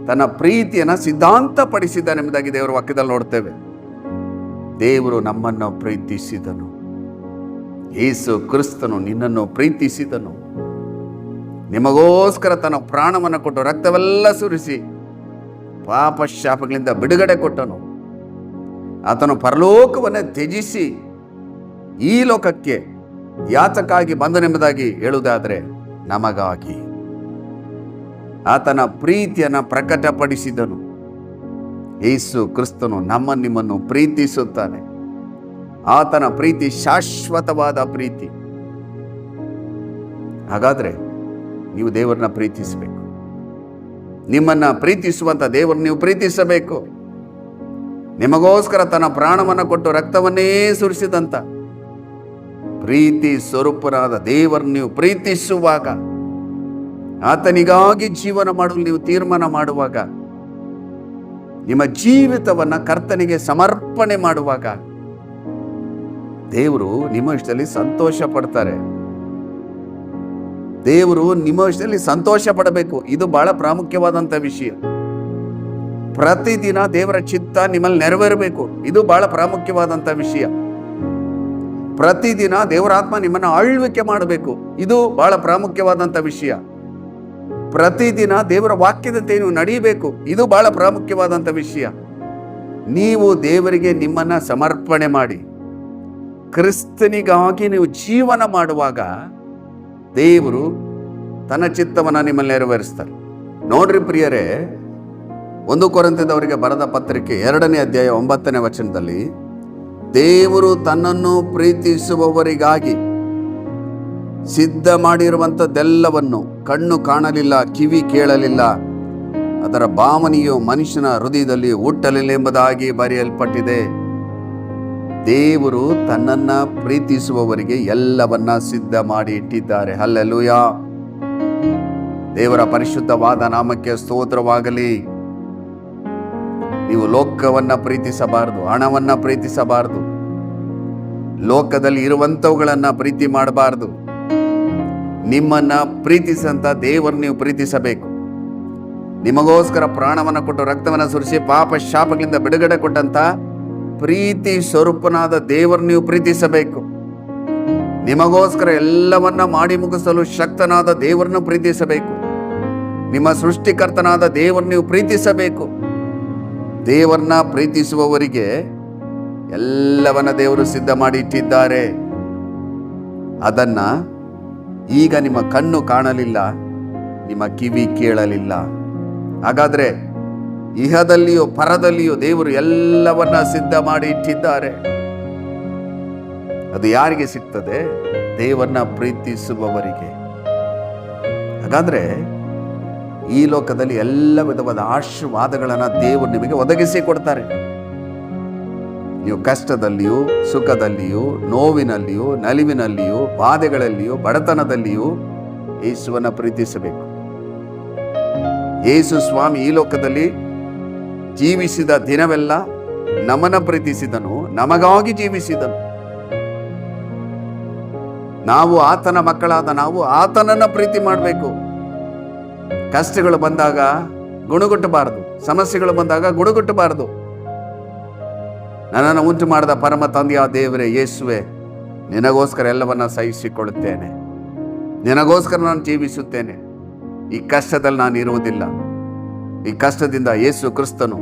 ತನ್ನ ಪ್ರೀತಿಯನ್ನು ಸಿದ್ಧಾಂತಪಡಿಸಿದ್ದಾನೆ ಎಂಬುದಾಗಿ ದೇವರ ವಾಕ್ಯದಲ್ಲಿ ನೋಡ್ತೇವೆ. ದೇವರು ನಮ್ಮನ್ನು ಪ್ರೀತಿಸಿದನು. ಯೇಸು ಕ್ರಿಸ್ತನು ನಿನ್ನನ್ನು ಪ್ರೀತಿಸಿದನು. ನಿಮಗೋಸ್ಕರ ತನ್ನ ಪ್ರಾಣವನ್ನು ಕೊಟ್ಟು ರಕ್ತವೆಲ್ಲ ಸುರಿಸಿ ಪಾಪ ಶಾಪಗಳಿಂದ ಬಿಡುಗಡೆ ಕೊಟ್ಟನು. ಆತನು ಪರಲೋಕವನ್ನೇ ತ್ಯಜಿಸಿ ಈ ಲೋಕಕ್ಕೆ ಯಾತಕ್ಕಾಗಿ ಬಂದನೆಂಬುದಾಗಿ ಹೇಳುವುದಾದರೆ ನಮಗಾಗಿ ಆತನ ಪ್ರೀತಿಯನ್ನು ಪ್ರಕಟಪಡಿಸಿದನು. ಯೇಸು ಕ್ರಿಸ್ತನು ನಿಮ್ಮನ್ನು ಪ್ರೀತಿಸುತ್ತಾನೆ. ಆತನ ಪ್ರೀತಿ ಶಾಶ್ವತವಾದ ಪ್ರೀತಿ. ಹಾಗಾದರೆ ನೀವು ದೇವರನ್ನ ಪ್ರೀತಿಸಬೇಕು. ನಿಮ್ಮನ್ನು ಪ್ರೀತಿಸುವಂಥ ದೇವರನ್ನು ನೀವು ಪ್ರೀತಿಸಬೇಕು. ನಿಮಗೋಸ್ಕರ ತನ್ನ ಪ್ರಾಣವನ್ನು ಕೊಟ್ಟು ರಕ್ತವನ್ನೇ ಸುರಿಸಿದಂಥ ಪ್ರೀತಿ ಸ್ವರೂಪರಾದ ದೇವರನ್ನು ನೀವು ಪ್ರೀತಿಸುವಾಗ, ಆತನಿಗಾಗಿ ಜೀವನ ಮಾಡಲು ನೀವು ತೀರ್ಮಾನ ಮಾಡುವಾಗ, ನಿಮ್ಮ ಜೀವಿತವನ್ನು ಕರ್ತನಿಗೆ ಸಮರ್ಪಣೆ ಮಾಡುವಾಗ ದೇವರು ನಿಮ್ಮ ವಿಷಯದಲ್ಲಿ ಸಂತೋಷ ಪಡ್ತಾರೆ. ದೇವರು ನಿಮ್ಮ ವಿಷಯದಲ್ಲಿ ಸಂತೋಷ ಪಡಬೇಕು. ಇದು ಬಹಳ ಪ್ರಾಮುಖ್ಯವಾದಂಥ ವಿಷಯ. ಪ್ರತಿದಿನ ದೇವರ ಚಿತ್ತ ನಿಮ್ಮಲ್ಲಿ ನೆರವೇರಬೇಕು. ಇದು ಬಹಳ ಪ್ರಾಮುಖ್ಯವಾದಂಥ ವಿಷಯ. ಪ್ರತಿದಿನ ದೇವರಾತ್ಮ ನಿಮ್ಮನ್ನು ಆಳ್ವಿಕೆ ಮಾಡಬೇಕು. ಇದು ಬಹಳ ಪ್ರಾಮುಖ್ಯವಾದಂಥ ವಿಷಯ. ಪ್ರತಿದಿನ ದೇವರ ವಾಕ್ಯದಂತೆ ನೀವು ನಡೆಯಬೇಕು. ಇದು ಬಹಳ ಪ್ರಾಮುಖ್ಯವಾದಂಥ ವಿಷಯ. ನೀವು ದೇವರಿಗೆ ನಿಮ್ಮನ್ನು ಸಮರ್ಪಣೆ ಮಾಡಿ ಕ್ರಿಸ್ತನಿಗಾಗಿ ನೀವು ಜೀವನ ಮಾಡುವಾಗ ದೇವರು ತನ್ನ ಚಿತ್ತವನ್ನು ನಿಮ್ಮಲ್ಲಿ ನೆರವೇರಿಸ್ತಾರೆ. ನೋಡ್ರಿ ಪ್ರಿಯರೇ, 1 ಕೊರಿಂಥದವರಿಗೆ ಬರೆದ ಪತ್ರಿಕೆ 2ನೇ ಅಧ್ಯಾಯ 9ನೇ ವಚನದಲ್ಲಿ, ದೇವರು ತನ್ನನ್ನು ಪ್ರೀತಿಸುವವರಿಗಾಗಿ ಸಿದ್ಧ ಮಾಡಿರುವಂಥದ್ದೆಲ್ಲವನ್ನು ಕಣ್ಣು ಕಾಣಲಿಲ್ಲ, ಕಿವಿ ಕೇಳಲಿಲ್ಲ, ಅದರ ಭಾವನೆಯು ಮನುಷ್ಯನ ಹೃದಯದಲ್ಲಿ ಹುಟ್ಟಲಿಲ್ಲ ಎಂಬುದಾಗಿ ಬರೆಯಲ್ಪಟ್ಟಿದೆ. ದೇವರು ತನ್ನನ್ನ ಪ್ರೀತಿಸುವವರಿಗೆ ಎಲ್ಲವನ್ನ ಸಿದ್ಧ ಮಾಡಿ ಇಟ್ಟಿದ್ದಾರೆ. ಹಲ್ಲೆಲೂಯಾ. ದೇವರ ಪರಿಶುದ್ಧವಾದ ನಾಮಕ್ಕೆ ಸ್ತೋತ್ರವಾಗಲಿ. ನೀವು ಲೋಕವನ್ನ ಪ್ರೀತಿಸಬಾರದು, ಹಣವನ್ನ ಪ್ರೀತಿಸಬಾರದು, ಲೋಕದಲ್ಲಿ ಇರುವಂಥವುಗಳನ್ನ ಪ್ರೀತಿ ಮಾಡಬಾರದು. ನಿಮ್ಮನ್ನ ಪ್ರೀತಿಸಂತ ದೇವರು ನೀವು ಪ್ರೀತಿಸಬೇಕು. ನಿಮಗೋಸ್ಕರ ಪ್ರಾಣವನ್ನು ಕೊಟ್ಟು ರಕ್ತವನ್ನು ಸುರಿಸಿ ಪಾಪ ಶಾಪಗಳಿಂದ ಬಿಡುಗಡೆ ಕೊಟ್ಟಂತ ಪ್ರೀತಿ ಸ್ವರೂಪನಾದ ದೇವರು ನೀವು ಪ್ರೀತಿಸಬೇಕು. ನಿಮಗೋಸ್ಕರ ಎಲ್ಲವನ್ನ ಮಾಡಿ ಮುಗಿಸಲು ಶಕ್ತನಾದ ದೇವರನ್ನು ಪ್ರೀತಿಸಬೇಕು. ನಿಮ್ಮ ಸೃಷ್ಟಿಕರ್ತನಾದ ದೇವರು ನೀವು ಪ್ರೀತಿಸಬೇಕು. ದೇವರನ್ನ ಪ್ರೀತಿಸುವವರಿಗೆ ಎಲ್ಲವನ್ನ ದೇವರು ಸಿದ್ಧ ಮಾಡಿ ಇಟ್ಟಿದ್ದಾರೆ. ಅದನ್ನ ಈಗ ನಿಮ್ಮ ಕಣ್ಣು ಕಾಣಲಿಲ್ಲ, ನಿಮ್ಮ ಕಿವಿ ಕೇಳಲಿಲ್ಲ. ಹಾಗಾದ್ರೆ ಇಹದಲ್ಲಿಯೂ ಪರದಲ್ಲಿಯೂ ದೇವರು ಎಲ್ಲವನ್ನ ಸಿದ್ಧ ಮಾಡಿ ಇಟ್ಟಿದ್ದಾರೆ. ಅದು ಯಾರಿಗೆ ಸಿಗ್ತದೆ? ದೇವರನ್ನ ಪ್ರೀತಿಸುವವರಿಗೆ. ಹಾಗಾದ್ರೆ ಈ ಲೋಕದಲ್ಲಿ ಎಲ್ಲ ವಿಧವಾದ ಆಶೀರ್ವಾದಗಳನ್ನ ದೇವರು ನಿಮಗೆ ಒದಗಿಸಿ ಕೊಡ್ತಾರೆ. ನೀವು ಕಷ್ಟದಲ್ಲಿಯೂ, ಸುಖದಲ್ಲಿಯೂ, ನೋವಿನಲ್ಲಿಯೂ, ನಲಿವಿನಲ್ಲಿಯೂ, ಬಾಧೆಗಳಲ್ಲಿಯೂ, ಬಡತನದಲ್ಲಿಯೂ ಯೇಸುವನ್ನ ಪ್ರೀತಿಸಬೇಕು. ಯೇಸು ಸ್ವಾಮಿ ಈ ಲೋಕದಲ್ಲಿ ಜೀವಿಸಿದ ದಿನವೆಲ್ಲ ನಮ್ಮನ್ನ ಪ್ರೀತಿಸಿದನು, ನಮಗಾಗಿ ಜೀವಿಸಿದನು. ನಾವು ಆತನ ಮಕ್ಕಳಾದ ನಾವು ಆತನನ್ನ ಪ್ರೀತಿ ಮಾಡಬೇಕು. ಕಷ್ಟಗಳು ಬಂದಾಗ ಗುಣಗುಟ್ಟಬಾರದು, ಸಮಸ್ಯೆಗಳು ಬಂದಾಗ ಗುಣಗುಟ್ಟಬಾರದು. ನನ್ನನ್ನು ಉಂಟು ಮಾಡಿದ ಪರಮ ತಂದೆಯ ದೇವರೇ ಯೇಸುವೆ, ನಿನಗೋಸ್ಕರ ಎಲ್ಲವನ್ನ ಸಹಿಸಿಕೊಳ್ಳುತ್ತೇನೆ, ನಿನಗೋಸ್ಕರ ನಾನು ಜೀವಿಸುತ್ತೇನೆ. ಈ ಕಷ್ಟದಲ್ಲಿ ನಾನು ಇರುವುದಿಲ್ಲ. ಈ ಕಷ್ಟದಿಂದ ಯೇಸು ಕ್ರಿಸ್ತನು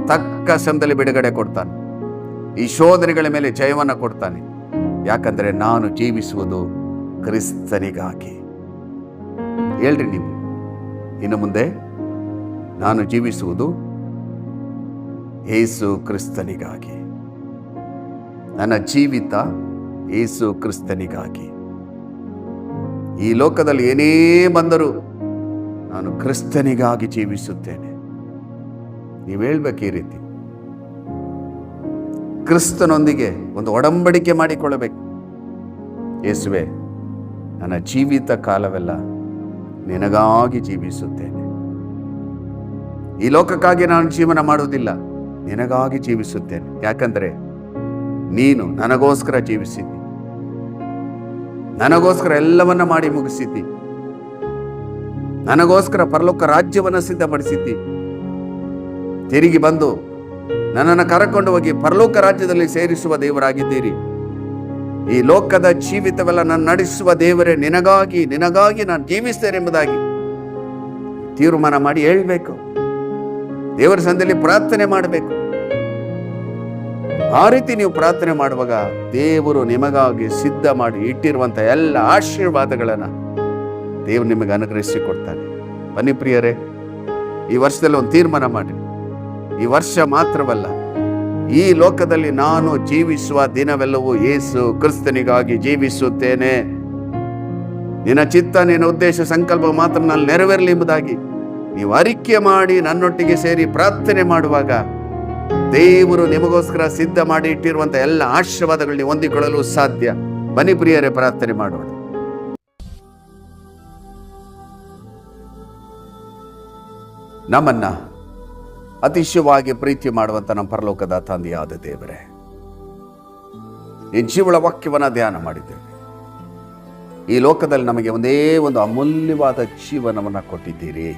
ತಕ್ಕ ಸಮಯದಲ್ಲಿ ಬಿಡುಗಡೆ ಕೊಡ್ತಾನೆ. ಈ ಶೋಧನೆಗಳ ಮೇಲೆ ಜಯವನ್ನು ಕೊಡ್ತಾನೆ. ಯಾಕಂದರೆ ನಾನು ಜೀವಿಸುವುದು ಕ್ರಿಸ್ತನಿಗಾಗಿ. ಹೇಳ್ರಿ ನೀವು ಇನ್ನು ಮುಂದೆ, ನಾನು ಜೀವಿಸುವುದು ಯೇಸು ಕ್ರಿಸ್ತನಿಗಾಗಿ. ನನ್ನ ಜೀವಿತ ಯೇಸು ಕ್ರಿಸ್ತನಿಗಾಗಿ. ಈ ಲೋಕದಲ್ಲಿ ಏನೇ ಬಂದರೂ ನಾನು ಕ್ರಿಸ್ತನಿಗಾಗಿ ಜೀವಿಸುತ್ತೇನೆ. ನೀವು ಹೇಳ್ಬೇಕು ಈ ರೀತಿ, ಕ್ರಿಸ್ತನೊಂದಿಗೆ ಒಂದು ಒಡಂಬಡಿಕೆ ಮಾಡಿಕೊಳ್ಳಬೇಕು. ಯೇಸುವೆ, ನನ್ನ ಜೀವಿತ ಕಾಲವೆಲ್ಲ ನಿನಗಾಗಿ ಜೀವಿಸುತ್ತೇನೆ. ಈ ಲೋಕಕ್ಕಾಗಿ ನಾನು ಜೀವನ ಮಾಡುವುದಿಲ್ಲ, ನಿನಗಾಗಿ ಜೀವಿಸುತ್ತೇನೆ. ಯಾಕಂದರೆ ನೀನು ನನಗೋಸ್ಕರ ಜೀವಿಸಿದ್ದಿ, ನನಗೋಸ್ಕರ ಎಲ್ಲವನ್ನ ಮಾಡಿ ಮುಗಿಸಿದ್ದಿ, ನನಗೋಸ್ಕರ ಪರಲೋಕ ರಾಜ್ಯವನ್ನು ಸಿದ್ಧಪಡಿಸಿದ್ದಿ. ತಿರುಗಿ ಬಂದು ನನ್ನನ್ನು ಕರಕೊಂಡು ಹೋಗಿ ಪರಲೋಕ ರಾಜ್ಯದಲ್ಲಿ ಸೇರಿಸುವ ದೇವರಾಗಿದ್ದೀರಿ. ಈ ಲೋಕದ ಜೀವಿತವೆಲ್ಲ ನಾನು ನಡೆಸುವ ದೇವರೇ, ನಿನಗಾಗಿ ನಾನು ಜೀವಿಸ್ತೇನೆ ಎಂಬುದಾಗಿ ತೀರ್ಮಾನ ಮಾಡಿ ಹೇಳ್ಬೇಕು. ದೇವರ ಸಂದಲ್ಲಿ ಪ್ರಾರ್ಥನೆ ಮಾಡಬೇಕು. ಆ ರೀತಿ ನೀವು ಪ್ರಾರ್ಥನೆ ಮಾಡುವಾಗ ದೇವರು ನಿಮಗಾಗಿ ಸಿದ್ಧ ಮಾಡಿ ಇಟ್ಟಿರುವಂಥ ಎಲ್ಲ ಆಶೀರ್ವಾದಗಳನ್ನು ದೇವರು ನಿಮಗೆ ಅನುಗ್ರಹಿಸಿ ಕೊಡ್ತಾನೆ. ಬನ್ನಿ ಪ್ರಿಯರೇ, ಈ ವರ್ಷದಲ್ಲಿ ಒಂದು ತೀರ್ಮಾನ ಮಾಡಿ. ಈ ವರ್ಷ ಮಾತ್ರವಲ್ಲ, ಈ ಲೋಕದಲ್ಲಿ ನಾನು ಜೀವಿಸುವ ದಿನವೆಲ್ಲವೂ ಯೇಸು ಕ್ರಿಸ್ತನಿಗಾಗಿ ಜೀವಿಸುತ್ತೇನೆ. ನಿನ್ನ ಚಿತ್ತ, ನಿನ್ನ ಉದ್ದೇಶ, ಸಂಕಲ್ಪ ಮಾತ್ರ ನಾನು ನೆರವೇರಲಿ ಎಂಬುದಾಗಿ ನೀವು ಅರಿಕೆ ಮಾಡಿ ನನ್ನೊಟ್ಟಿಗೆ ಸೇರಿ ಪ್ರಾರ್ಥನೆ ಮಾಡುವಾಗ ದೇವರು ನಿಮಗೋಸ್ಕರ ಸಿದ್ಧ ಮಾಡಿ ಇಟ್ಟಿರುವಂಥ ಎಲ್ಲ ಆಶೀರ್ವಾದಗಳನ್ನ ಹೊಂದಿಕೊಳ್ಳಲು ಸಾಧ್ಯ. ಬನ್ನಿ ಪ್ರಿಯರೇ, ಪ್ರಾರ್ಥನೆ ಮಾಡೋಣ. ನಮ್ಮನ್ನ ಅತಿಶಯವಾಗಿ ಪ್ರೀತಿ ಮಾಡುವಂತ ನಮ್ಮ ಪರಲೋಕದ ತಂದೆಯಾದ ದೇವರೇ, ಈ ಜೀವಳ ವಾಕ್ಯವನ್ನ ಧ್ಯಾನ ಮಾಡಿದ್ದೇವೆ. ಈ ಲೋಕದಲ್ಲಿ ನಮಗೆ ಒಂದೇ ಒಂದು ಅಮೂಲ್ಯವಾದ ಜೀವನವನ್ನು ಕೊಟ್ಟಿದ್ದೀರಿ.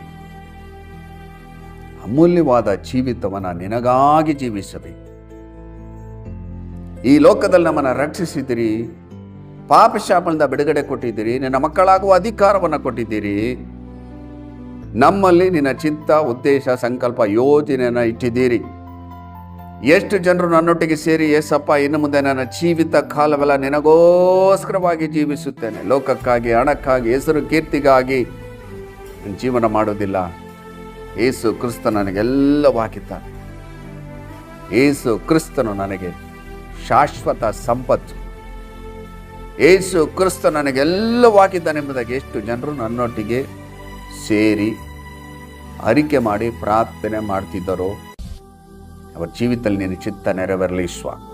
ಅಮೂಲ್ಯವಾದ ಜೀವಿತವನ್ನು ನಿನಗಾಗಿ ಜೀವಿಸಬೇಕು. ಈ ಲೋಕದಲ್ಲಿ ನಮ್ಮನ್ನು ರಕ್ಷಿಸಿದ್ದೀರಿ, ಪಾಪ ಶಾಪದಿಂದ ಬಿಡುಗಡೆ ಕೊಟ್ಟಿದ್ದೀರಿ, ನಿನ್ನ ಮಕ್ಕಳಾಗುವ ಅಧಿಕಾರವನ್ನು ಕೊಟ್ಟಿದ್ದೀರಿ. ನಮ್ಮಲ್ಲಿ ನಿನ್ನ ಚಿತ್ತ, ಉದ್ದೇಶ, ಸಂಕಲ್ಪ, ಯೋಜನೆಯನ್ನು ಇಟ್ಟಿದ್ದೀರಿ. ಎಷ್ಟು ಜನರು ನನ್ನೊಟ್ಟಿಗೆ ಸೇರಿ, ಏಸಪ್ಪ, ಇನ್ನು ಮುಂದೆ ನನ್ನ ಜೀವಿತ ಕಾಲವೆಲ್ಲ ನಿನಗೋಸ್ಕರವಾಗಿ ಜೀವಿಸುತ್ತೇನೆ, ಲೋಕಕ್ಕಾಗಿ, ಹಣಕ್ಕಾಗಿ, ಹೆಸರು ಕೀರ್ತಿಗಾಗಿ ನನ್ನ ಜೀವನ ಮಾಡೋದಿಲ್ಲ. ಯೇಸು ಕ್ರಿಸ್ತ ನನಗೆಲ್ಲವಾಗಿದ್ದಾನೆ. ಯೇಸು ಕ್ರಿಸ್ತನು ನನಗೆ ಶಾಶ್ವತ ಸಂಪತ್ತು. ಯೇಸು ಕ್ರಿಸ್ತ ನನಗೆಲ್ಲವಾಗಿದ್ದಾನೆ ಎಂಬುದಾಗಿ ಎಷ್ಟು ಜನರು ನನ್ನೊಟ್ಟಿಗೆ ಸೇರಿ ಅರಿಕೆ ಮಾಡಿ ಪ್ರಾರ್ಥನೆ ಮಾಡ್ತಿದ್ದರೋ ಅವರ ಜೀವಿತದಲ್ಲಿ ನಿನ್ನ ಚಿತ್ತ ನೆರವೇರಲಿ ಸ್ವಾಮಿ.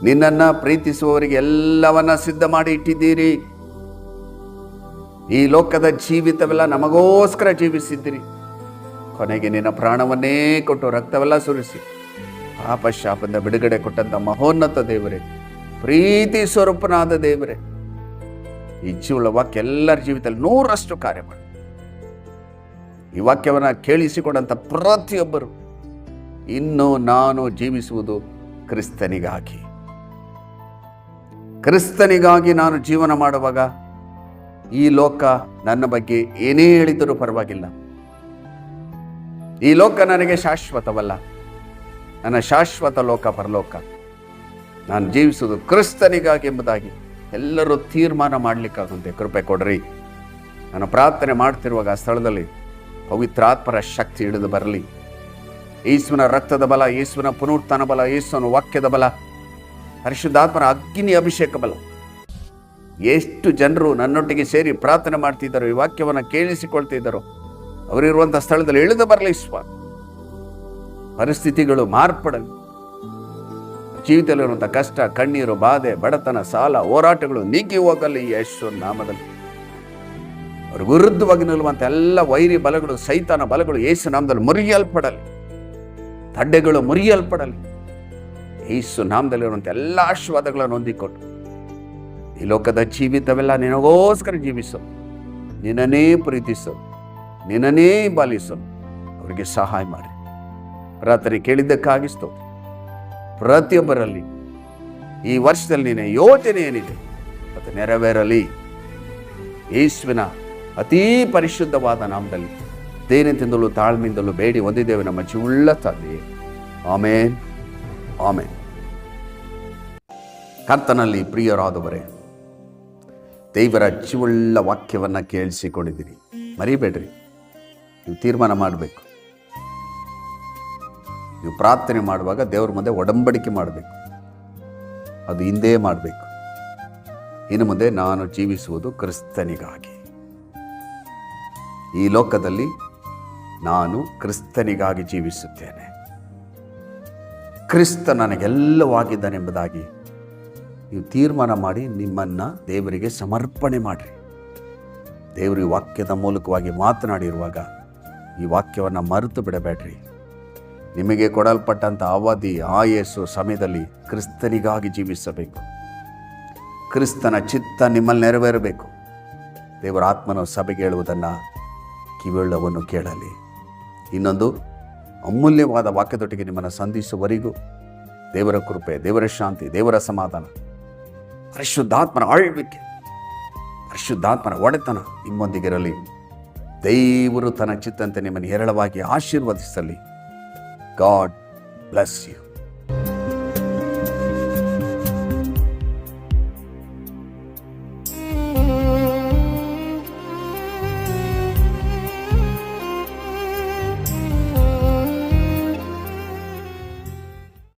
ನಿನ್ನನ್ನು ಪ್ರೀತಿಸುವವರಿಗೆ ಎಲ್ಲವನ್ನ ಸಿದ್ಧ ಮಾಡಿ ಇಟ್ಟಿದ್ದೀರಿ. ಈ ಲೋಕದ ಜೀವಿತವೆಲ್ಲ ನಮಗೋಸ್ಕರ ಜೀವಿಸಿದ್ದೀರಿ. ಕೊನೆಗೆ ನಿನ್ನ ಪ್ರಾಣವನ್ನೇ ಕೊಟ್ಟು ರಕ್ತವೆಲ್ಲ ಸುರಿಸಿ ಪಾಪ ಶಾಪದಿಂದ ಬಿಡುಗಡೆ ಕೊಟ್ಟಂತ ಮಹೋನ್ನತ ದೇವರೇ, ಪ್ರೀತಿ ಸ್ವರೂಪನಾದ ದೇವರೇ, ಈ ಜೀವಳ ವಾಕ್ಯ ಎಲ್ಲರ ಜೀವಿತದಲ್ಲಿ 100% ಕಾರ್ಯ ಮಾಡಿ. ಈ ವಾಕ್ಯವನ್ನು ಕೇಳಿಸಿಕೊಂಡಂಥ ಪ್ರತಿಯೊಬ್ಬರು ಇನ್ನು ನಾನು ಜೀವಿಸುವುದು ಕ್ರಿಸ್ತನಿಗಾಗಿ. ಕ್ರಿಸ್ತನಿಗಾಗಿ ನಾನು ಜೀವನ ಮಾಡುವಾಗ ಈ ಲೋಕ ನನ್ನ ಬಗ್ಗೆ ಏನೇ ಹೇಳಿದರೂ ಪರವಾಗಿಲ್ಲ. ಈ ಲೋಕ ನನಗೆ ಶಾಶ್ವತವಲ್ಲ. ನನ್ನ ಶಾಶ್ವತ ಲೋಕ ಪರಲೋಕ. ನಾನು ಜೀವಿಸುವುದು ಕ್ರಿಸ್ತನಿಗಾಗಿ ಎಂಬುದಾಗಿ ಎಲ್ಲರೂ ತೀರ್ಮಾನ ಮಾಡಲಿಕ್ಕಾಗುವಂತೆ ಕೃಪೆ ಕೊಡ್ರಿ. ನಾನು ಪ್ರಾರ್ಥನೆ ಮಾಡ್ತಿರುವಾಗ ಆ ಸ್ಥಳದಲ್ಲಿ ಪವಿತ್ರಾತ್ಮರ ಶಕ್ತಿ ಇಳಿದು ಬರಲಿ. ಯೇಸುವಿನ ರಕ್ತದ ಬಲ, ಯೇಸುವಿನ ಪುನರುತ್ಥಾನ ಬಲ, ಯೇಸುವಿನ ವಾಕ್ಯದ ಬಲ, ಪರಿಶುದ್ಧಾತ್ಮರ ಅಗ್ನಿ ಅಭಿಷೇಕ ಬಲ. ಎಷ್ಟು ಜನರು ನನ್ನೊಟ್ಟಿಗೆ ಸೇರಿ ಪ್ರಾರ್ಥನೆ ಮಾಡ್ತಿದ್ದಾರೋ, ಈ ವಾಕ್ಯವನ್ನು ಕೇಳಿಸಿಕೊಳ್ತಿದ್ದಾರೋ, ಅವರಿರುವಂಥ ಸ್ಥಳದಲ್ಲಿ ಇಳಿದು ಬರಲಿ ಸ್ವಾಮಿ. ಪರಿಸ್ಥಿತಿಗಳು ಮಾರ್ಪಡಲಿ. ಜೀವಿತದಲ್ಲಿರುವಂಥ ಕಷ್ಟ, ಕಣ್ಣೀರು, ಬಾಧೆ, ಬಡತನ, ಸಾಲ, ಹೋರಾಟಗಳು ನೀಗಿ ಹೋಗಲಿ ಯೇಸು ನಾಮದಲ್ಲಿ. ಅವ್ರ ವಿರುದ್ಧವಾಗಿ ನಿಲ್ಲುವಂಥ ಎಲ್ಲ ವೈರಿ ಬಲಗಳು, ಸೈತಾನ ಬಲಗಳು ಯೇಸು ನಾಮದಲ್ಲಿ ಮುರಿಯಲ್ಪಡಲಿ. ತಡ್ಡೆಗಳು ಮುರಿಯಲ್ಪಡಲಿ. ಯೇಸು ನಾಮದಲ್ಲಿರುವಂಥ ಎಲ್ಲ ಆಶೀರ್ವಾದಗಳನ್ನು ಹೊಂದಿಕೊಂಡು ಈ ಲೋಕದ ಜೀವಿತವೆಲ್ಲ ನಿನಗೋಸ್ಕರ ಜೀವಿಸು, ನಿನ್ನನ್ನೇ ಪ್ರೀತಿಸು, ನಿನ್ನನ್ನೇ ಬಾಲಿಸು. ಅವರಿಗೆ ಸಹಾಯ ಮಾಡಿ. ಪ್ರಾರ್ಥನೆ ಕೇಳಿದ್ದಕ್ಕಾಗಿ ಸ್ತೋತ್ರ. ಪ್ರತಿಯೊಬ್ಬರಲ್ಲಿ ಈ ವರ್ಷದಲ್ಲಿ ನಿನ್ನ ಯೋಚನೆ ಏನಿದೆ ಅದು ನೆರವೇರಲಿ. ಯೇಸುವಿನ ಅತೀ ಪರಿಶುದ್ಧವಾದ ನಾಮದಲ್ಲಿ ದೇನಿಂದಲೂ ತಾಳ್ಮೆಯಿಂದಲೂ ಬೇಡಿ ಹೊಂದಿದ್ದೇವೆ ನಮ್ಮ ಜೀವುಳ್ಳ ತಂದೆಯೇ. ಆಮೇನ್, ಆಮೇನ್. ಕರ್ತನಲ್ಲಿ ಪ್ರಿಯರಾದವರೇ, ದೇವರ ಜೀವುಳ್ಳ ವಾಕ್ಯವನ್ನು ಕೇಳಿಸಿಕೊಂಡಿದ್ದೀರಿ. ಮರಿಬೇಡ್ರಿ, ನೀವು ತೀರ್ಮಾನ ಮಾಡಬೇಕು. ನೀವು ಪ್ರಾರ್ಥನೆ ಮಾಡುವಾಗ ದೇವರ ಮುಂದೆ ಒಡಂಬಡಿಕೆ ಮಾಡಬೇಕು. ಅದು ಹಿಂದೆ ಮಾಡಬೇಕು. ಇನ್ನು ಮುಂದೆ ನಾನು ಜೀವಿಸುವುದು ಕ್ರಿಸ್ತನಿಗಾಗಿ. ಈ ಲೋಕದಲ್ಲಿ ನಾನು ಕ್ರಿಸ್ತನಿಗಾಗಿ ಜೀವಿಸುತ್ತೇನೆ. ಕ್ರಿಸ್ತ ನನಗೆಲ್ಲವಾಗಿದ್ದಾನೆಂಬುದಾಗಿ ನೀವು ತೀರ್ಮಾನ ಮಾಡಿ ನಿಮ್ಮನ್ನು ದೇವರಿಗೆ ಸಮರ್ಪಣೆ ಮಾಡಿರಿ. ದೇವರು ಈ ವಾಕ್ಯದ ಮೂಲಕವಾಗಿ ಮಾತನಾಡಿರುವಾಗ ಈ ವಾಕ್ಯವನ್ನು ಮರೆತು ಬಿಡಬೇಡ್ರಿ. ನಿಮಗೆ ಕೊಡಲ್ಪಟ್ಟಂಥ ಅವಧಿ, ಆಯಸ್ಸು ಸಮಯದಲ್ಲಿ ಕ್ರಿಸ್ತನಿಗಾಗಿ ಜೀವಿಸಬೇಕು. ಕ್ರಿಸ್ತನ ಚಿತ್ತ ನಿಮ್ಮಲ್ಲಿ ನೆರವೇರಬೇಕು. ದೇವರ ಆತ್ಮನ ಸಭೆಗೆ ಹೇಳುವುದನ್ನು ಕಿವಿಯುಳ್ಳವನು ಕೇಳಲಿ. ಇನ್ನೊಂದು ಅಮೂಲ್ಯವಾದ ವಾಕ್ಯದೊಟ್ಟಿಗೆ ನಿಮ್ಮನ್ನು ಸಂಧಿಸುವವರೆಗೂ ದೇವರ ಕೃಪೆ, ದೇವರ ಶಾಂತಿ, ದೇವರ ಸಮಾಧಾನ, ಪರಿಶುದ್ಧಾತ್ಮನ ಆಳ್ವಿಕೆ, ಪರಿಶುದ್ಧಾತ್ಮನ ಒಡೆತನ ನಿಮ್ಮೊಂದಿಗಿರಲಿ. ದೇವರು ತನ್ನ ಚಿತ್ತಂತೆ ನಿಮ್ಮನ್ನು ಹೇರಳವಾಗಿ ಆಶೀರ್ವದಿಸಲಿ. God bless you.